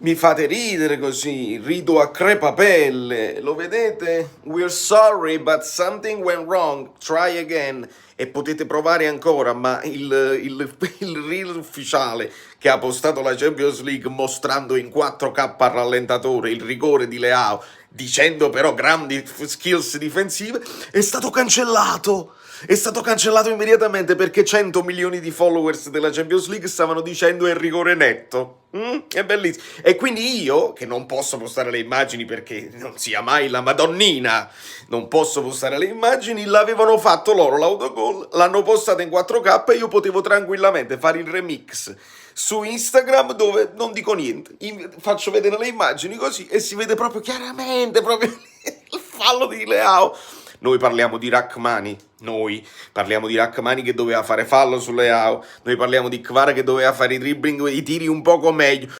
Mi fate ridere così, rido a crepapelle, lo vedete? We're sorry, but something went wrong, try again. E potete provare ancora, ma il reel ufficiale che ha postato la Champions League mostrando in 4K al rallentatore il rigore di Leao, dicendo però grandi skills difensive, è stato cancellato. È stato cancellato immediatamente perché 100 milioni di followers della Champions League stavano dicendo è rigore netto. È bellissimo. E quindi io, che non posso postare le immagini perché non sia mai la Madonnina, non posso postare le immagini, l'avevano fatto loro l'autogol, l'hanno postata in 4K e io potevo tranquillamente fare il remix su Instagram dove non dico niente, faccio vedere le immagini così e si vede proprio chiaramente proprio il fallo di Leao. Noi parliamo di Rachmani che doveva fare fallo su Leao, noi parliamo di Kvara che doveva fare i dribbling, i tiri un poco meglio,